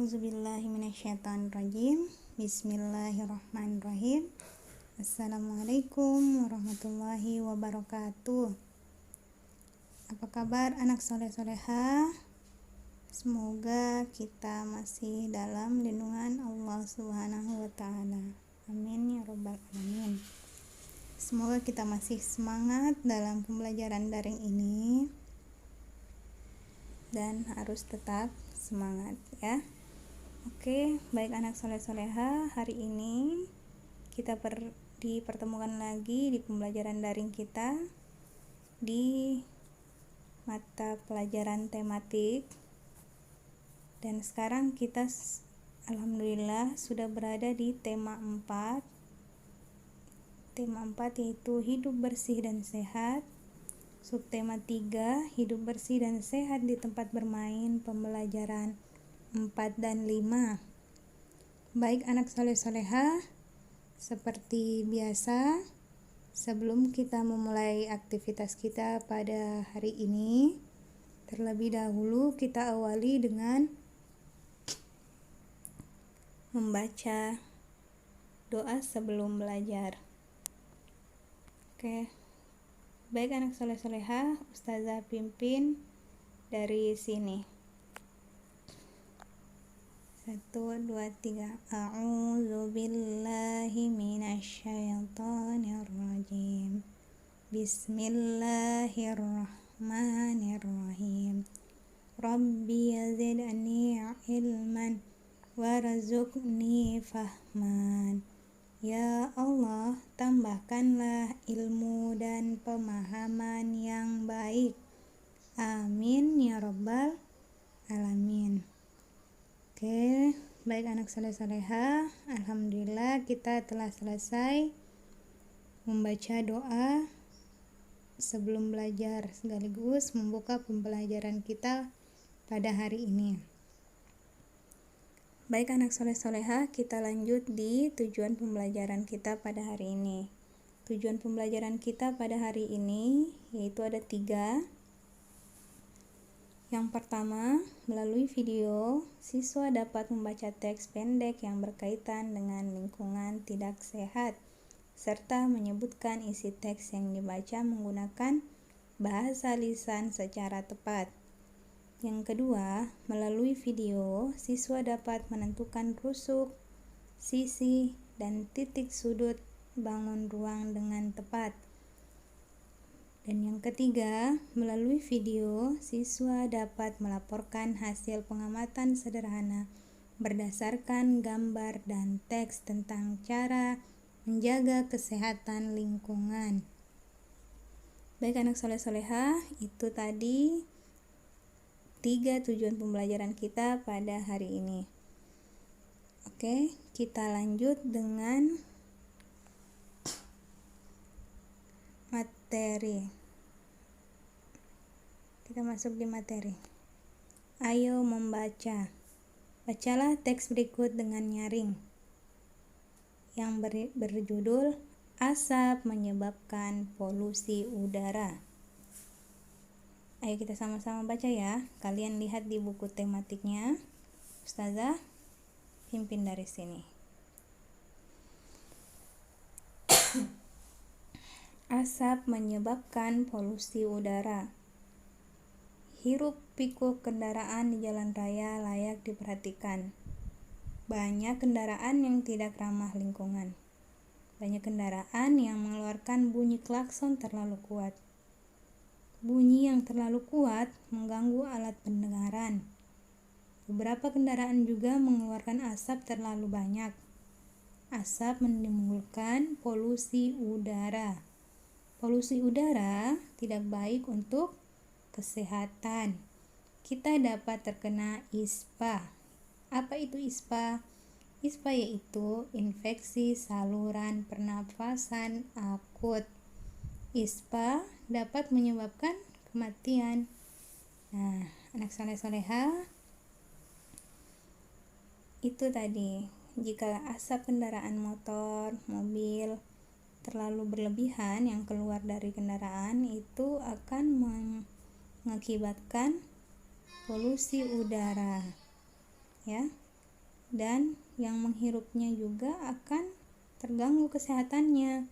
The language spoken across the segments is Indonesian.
A'udzubillahiminasyaitonirrajim. Bismillahirrahmanirrahim. Assalamualaikum warahmatullahi wabarakatuh. Apa kabar anak soleh-solehah? Semoga kita masih dalam lindungan Allah Subhanahu wa ta'ala. Amin ya rabbal alamin. Semoga kita masih semangat dalam pembelajaran daring ini dan harus tetap semangat ya. Oke, baik anak soleh-soleha, hari ini kita dipertemukan lagi di pembelajaran daring kita di mata pelajaran tematik. Dan sekarang kita alhamdulillah sudah berada di tema 4. Tema 4 yaitu hidup bersih dan sehat. Subtema 3, hidup bersih dan sehat di tempat bermain, pembelajaran 4 dan 5. Baik anak soleh-soleha, seperti biasa, sebelum kita memulai aktivitas kita pada hari ini, terlebih dahulu kita awali dengan membaca doa sebelum belajar. Oke. Baik anak soleh-soleha, Ustazah pimpin dari sini. 1, 2, 3. A'udzubillahi minasyaitonirrajim. Bismillahirrahmanirrahim. Rabbi yazidni ilman warzuqni fahman. Ya Allah, tambahkanlah ilmu dan pemahaman yang baik. Amin ya rabbal alamin. Oke, baik anak soleh-soleha, alhamdulillah kita telah selesai membaca doa sebelum belajar sekaligus membuka pembelajaran kita pada hari ini. Baik anak soleh-soleha, kita lanjut di tujuan pembelajaran kita pada hari ini. Tujuan pembelajaran kita pada hari ini yaitu ada 3. Yang pertama, melalui video, siswa dapat membaca teks pendek yang berkaitan dengan lingkungan tidak sehat, serta menyebutkan isi teks yang dibaca menggunakan bahasa lisan secara tepat. Yang kedua, melalui video, siswa dapat menentukan rusuk, sisi, dan titik sudut bangun ruang dengan tepat. Dan yang ketiga, melalui video, siswa dapat melaporkan hasil pengamatan sederhana berdasarkan gambar dan teks tentang cara menjaga kesehatan lingkungan. Baik anak soleh-soleha, itu tadi 3 tujuan pembelajaran kita pada hari ini. Oke, kita lanjut dengan materi. Kita masuk di materi. Ayo membaca. Bacalah teks berikut dengan nyaring yang berjudul Asap Menyebabkan Polusi Udara. Ayo kita sama-sama baca ya. Kalian lihat di buku tematiknya. Ustazah pimpin dari sini. Asap menyebabkan polusi udara. Hiruk pikuk kendaraan di jalan raya layak diperhatikan. Banyak kendaraan yang tidak ramah lingkungan. Banyak kendaraan yang mengeluarkan bunyi klakson terlalu kuat. Bunyi yang terlalu kuat mengganggu alat pendengaran. Beberapa kendaraan juga mengeluarkan asap terlalu banyak. Asap menimbulkan polusi udara. Polusi udara tidak baik untuk kesehatan. Kita dapat terkena ISPA. Apa itu ISPA? ISPA yaitu infeksi saluran pernafasan akut. ISPA dapat menyebabkan kematian. Nah, anak soleh-soleha, itu tadi, jika asap kendaraan motor, mobil terlalu berlebihan yang keluar dari kendaraan, itu akan mengakibatkan polusi udara. Ya. dan yang menghirupnya juga akan terganggu kesehatannya,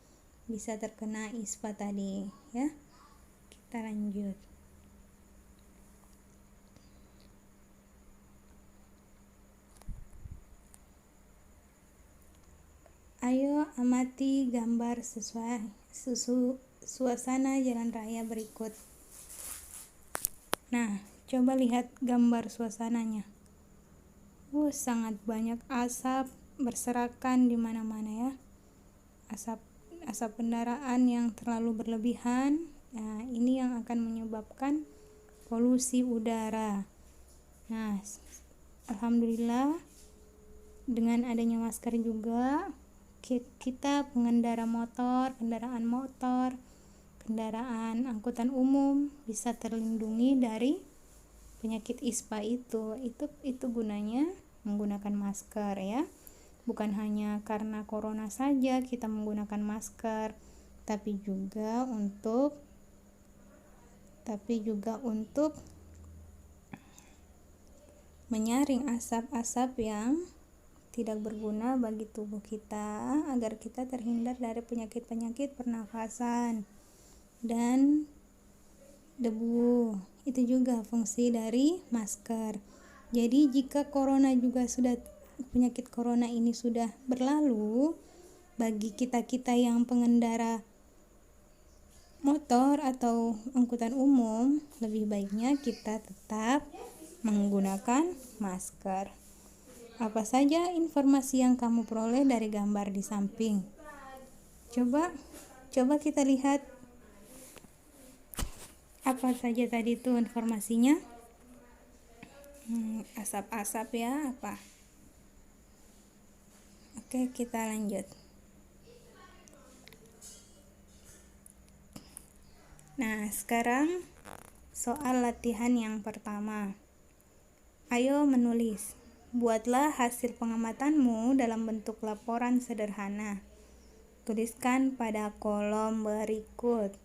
bisa terkena ISPA tadi ya. Kita lanjut. Ayo amati gambar suasana jalan raya berikut. Nah, coba lihat gambar suasananya. Sangat banyak asap berserakan di mana-mana ya. Asap kendaraan yang terlalu berlebihan. Nah, ini yang akan menyebabkan polusi udara. Nah, alhamdulillah dengan adanya masker juga kita pengendara motor, kendaraan angkutan umum bisa terlindungi dari penyakit ISPA itu gunanya menggunakan masker ya. Bukan hanya karena corona saja kita menggunakan masker, tapi juga untuk menyaring asap-asap yang tidak berguna bagi tubuh kita, agar kita terhindar dari penyakit-penyakit pernafasan dan debu. Itu juga fungsi dari masker. Jadi jika penyakit corona ini sudah berlalu, bagi kita yang pengendara motor atau angkutan umum, lebih baiknya kita tetap menggunakan masker. Apa saja informasi yang kamu peroleh dari gambar di samping? Coba kita lihat apa saja tadi itu informasinya. Asap-asap ya, apa? Oke, kita lanjut. Nah, sekarang soal latihan yang pertama. Ayo menulis. Buatlah hasil pengamatanmu dalam bentuk laporan sederhana. Tuliskan pada kolom berikut.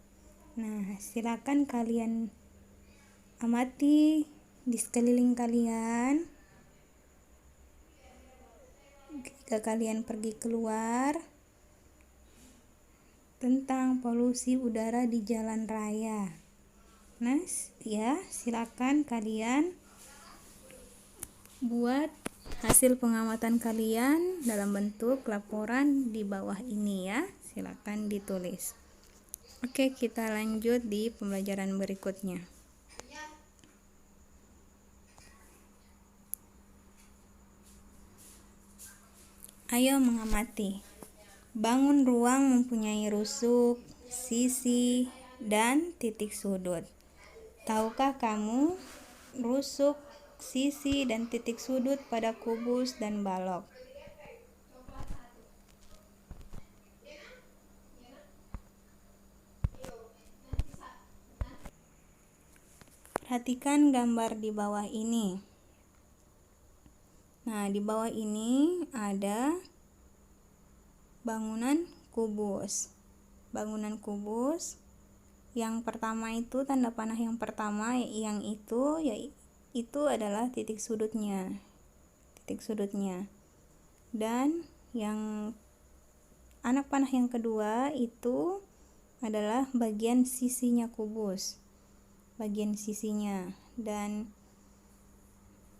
Nah, silakan kalian amati di sekeliling kalian. Jika kalian pergi keluar, tentang polusi udara di jalan raya. Nah, ya, silakan kalian buat hasil pengamatan kalian dalam bentuk laporan di bawah ini ya. Silakan ditulis. Oke, kita lanjut di pembelajaran berikutnya. Ayo mengamati. Bangun ruang mempunyai rusuk, sisi, dan titik sudut. Tahukah kamu rusuk, sisi, dan titik sudut pada kubus dan balok? Perhatikan gambar di bawah ini. Nah, di bawah ini ada bangunan kubus. Bangunan kubus yang pertama itu, tanda panah yang pertama yang itu adalah titik sudutnya. Dan yang anak panah yang kedua itu adalah bagian sisinya kubus. Dan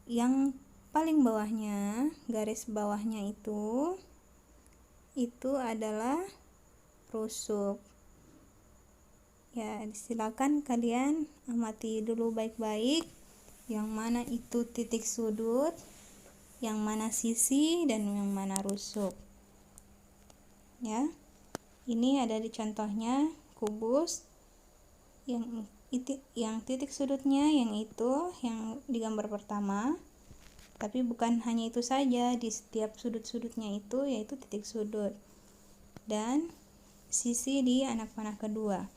yang paling bawahnya, garis bawahnya itu adalah rusuk. Ya, silakan kalian amati dulu baik-baik yang mana itu titik sudut, yang mana sisi, dan yang mana rusuk. Ya. Ini ada di contohnya kubus yang titik sudutnya yang di gambar pertama. Tapi bukan hanya itu saja, di setiap sudut-sudutnya itu yaitu titik sudut. Dan sisi di anak panah kedua.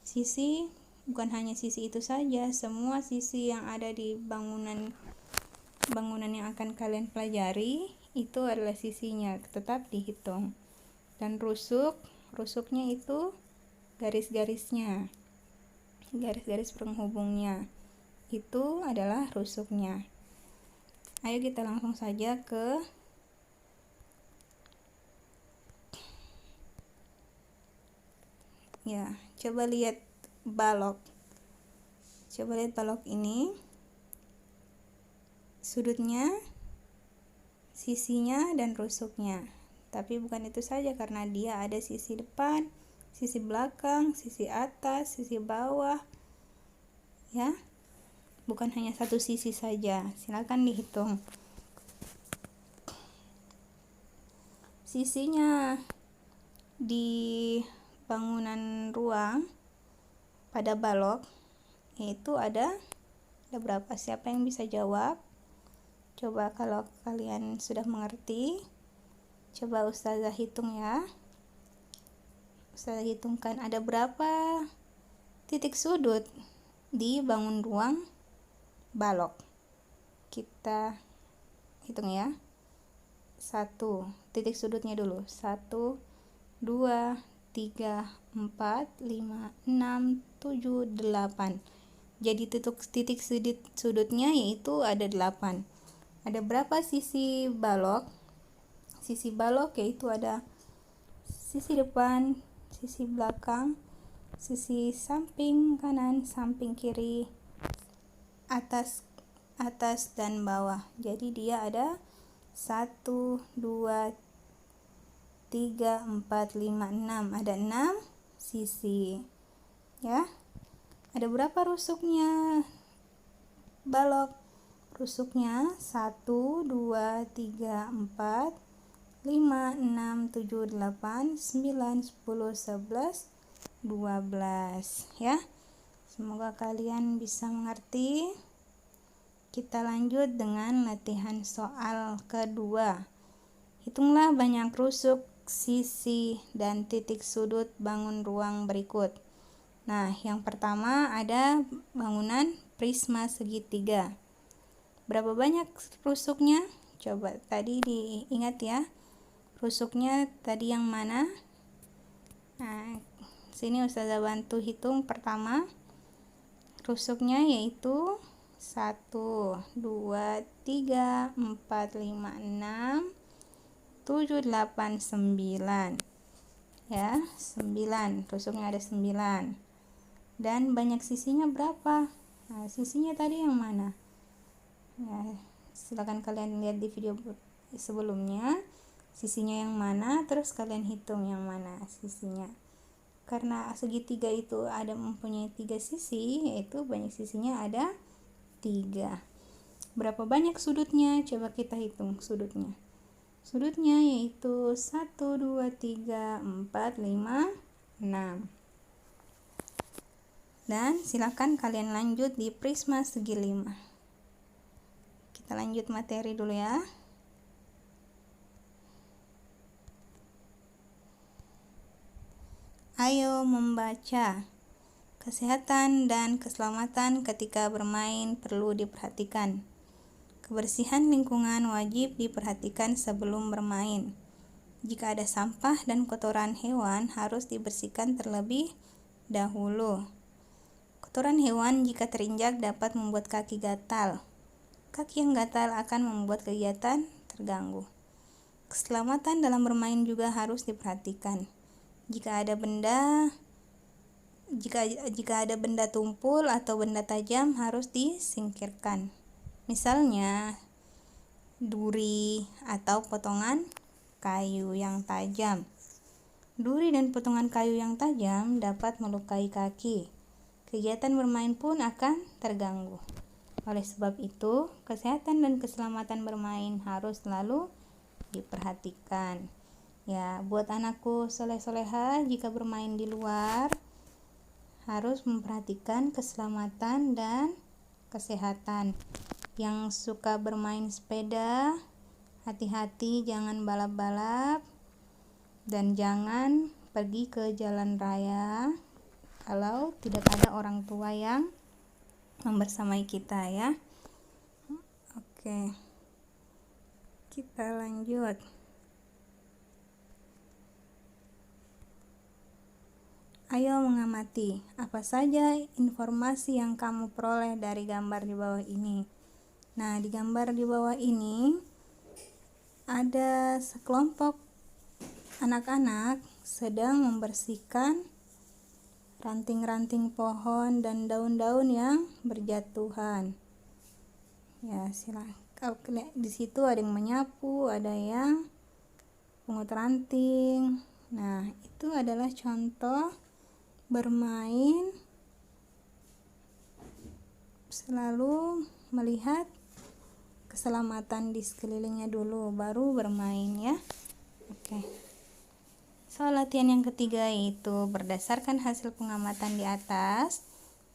Sisi bukan hanya sisi itu saja, semua sisi yang ada di bangunan yang akan kalian pelajari itu adalah sisinya, tetap dihitung. Dan rusuknya itu garis-garisnya, garis-garis penghubungnya, itu adalah rusuknya. Ayo kita langsung saja ke Ya, coba lihat balok. Coba lihat balok ini. Sudutnya, sisinya, dan rusuknya. Tapi bukan itu saja, karena dia ada sisi depan, sisi belakang, sisi atas, sisi bawah. Ya. Bukan hanya satu sisi saja. Silakan dihitung. Sisinya di bangunan ruang pada balok yaitu ada berapa? Siapa yang bisa jawab? Coba kalau kalian sudah mengerti, coba Ustazah hitung ya. Ustazah hitungkan ada berapa titik sudut di bangun ruang balok. Kita hitung ya. 1, titik sudutnya dulu. 1, 2, 3, 4, 5, 6, 7, 8. Jadi titik sudutnya yaitu ada 8. Ada berapa sisi balok? Sisi balok yaitu ada sisi depan, sisi belakang, sisi samping kanan, samping kiri, atas dan bawah. Jadi dia ada 1, 2, 3, 4, 5, 6. Ada 6 sisi. Ya. Ada berapa rusuknya balok? Rusuknya 1, 2, 3, 4, 5, 6, 7, 8, 9, 10, 11, 12. Ya. Semoga kalian bisa mengerti. Kita lanjut dengan latihan soal kedua. Hitunglah banyak rusuk, sisi, dan titik sudut bangun ruang berikut. Nah, yang pertama ada bangunan prisma segitiga. Berapa banyak rusuknya? Coba tadi diingat ya. Rusuknya tadi yang mana? Nah, sini Ustazah bantu hitung. Pertama, rusuknya yaitu 1, 2, 3, 4, 5, 6, 7, 8, 9. Ya, 9. Rusuknya ada 9. Dan banyak sisinya berapa? Nah, sisinya tadi yang mana? Ya, silakan kalian lihat di video sebelumnya. Sisinya yang mana, terus kalian hitung yang mana sisinya. Karena segitiga itu ada mempunyai 3 sisi, yaitu banyak sisinya ada 3. Berapa banyak sudutnya? Coba kita hitung sudutnya. Sudutnya yaitu 1, 2, 3, 4, 5, 6. Dan silakan kalian lanjut di prisma segi 5. Kita lanjut materi dulu ya. Ayo membaca. Kesehatan dan keselamatan ketika bermain perlu diperhatikan. Kebersihan lingkungan wajib diperhatikan sebelum bermain. Jika ada sampah dan kotoran hewan harus dibersihkan terlebih dahulu. Kotoran hewan jika terinjak dapat membuat kaki gatal. Kaki yang gatal akan membuat kegiatan terganggu. Keselamatan dalam bermain juga harus diperhatikan. Jika ada benda tumpul atau benda tajam harus disingkirkan. Misalnya duri atau potongan kayu yang tajam. Duri dan potongan kayu yang tajam dapat melukai kaki. Kegiatan bermain pun akan terganggu. Oleh sebab itu, kesehatan dan keselamatan bermain harus selalu diperhatikan. Ya, buat anakku soleh-soleha, jika bermain di luar harus memperhatikan keselamatan dan kesehatan. Yang suka bermain sepeda, hati-hati jangan balap-balap dan jangan pergi ke jalan raya kalau tidak ada orang tua yang membersamai kita ya. Oke. Kita lanjut. Ayo mengamati apa saja informasi yang kamu peroleh dari gambar di bawah ini. Nah, di gambar di bawah ini ada sekelompok anak-anak sedang membersihkan ranting-ranting pohon dan daun-daun yang berjatuhan. Ya, silakan. Di situ ada yang menyapu, ada yang pungut ranting. Nah, itu adalah contoh bermain. Selalu melihat keselamatan di sekelilingnya dulu, baru bermain ya. Oke. Soal latihan yang ketiga yaitu berdasarkan hasil pengamatan di atas,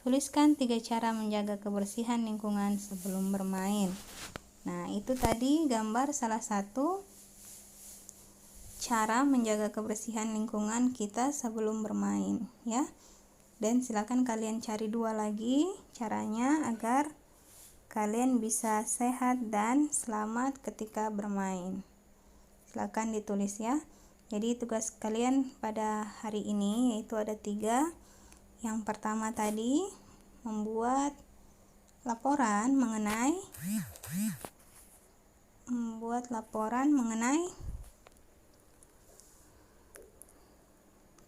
tuliskan 3 cara menjaga kebersihan lingkungan sebelum bermain. Nah, itu tadi gambar salah satu cara menjaga kebersihan lingkungan kita sebelum bermain ya. Dan silakan kalian cari 2 lagi caranya agar kalian bisa sehat dan selamat ketika bermain. Silakan ditulis ya. Jadi tugas kalian pada hari ini yaitu ada 3. Yang pertama tadi membuat laporan mengenai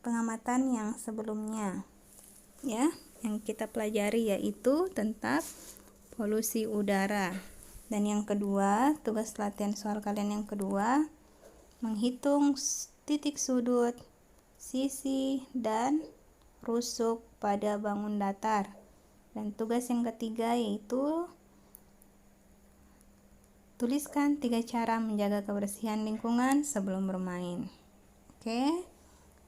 pengamatan yang sebelumnya ya, yang kita pelajari yaitu tentang polusi udara. Dan yang kedua, tugas latihan soal kalian yang kedua, menghitung titik sudut, sisi, dan rusuk pada bangun datar. Dan tugas yang ketiga yaitu tuliskan 3 cara menjaga kebersihan lingkungan sebelum bermain. Oke,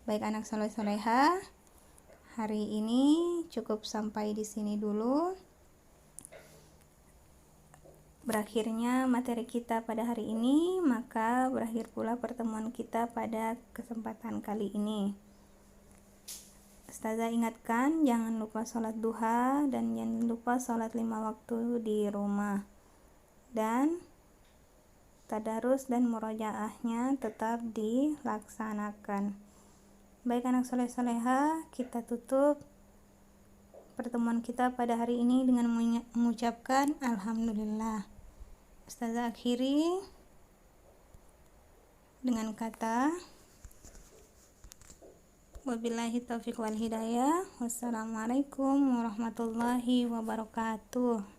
baik anak soleh-soleha, hari ini cukup sampai di sini dulu. Berakhirnya materi kita pada hari ini, maka berakhir pula pertemuan kita pada kesempatan kali ini. Ustazah ingatkan, jangan lupa sholat duha dan jangan lupa sholat 5 waktu di rumah. Dan tadarus dan murojaahnya tetap dilaksanakan. Baik anak soleh-soleha, kita tutup pertemuan kita pada hari ini dengan mengucapkan Alhamdulillah. Ustazah akhiri dengan kata wabillahi taufiq wal hidayah. Wassalamualaikum warahmatullahi wabarakatuh.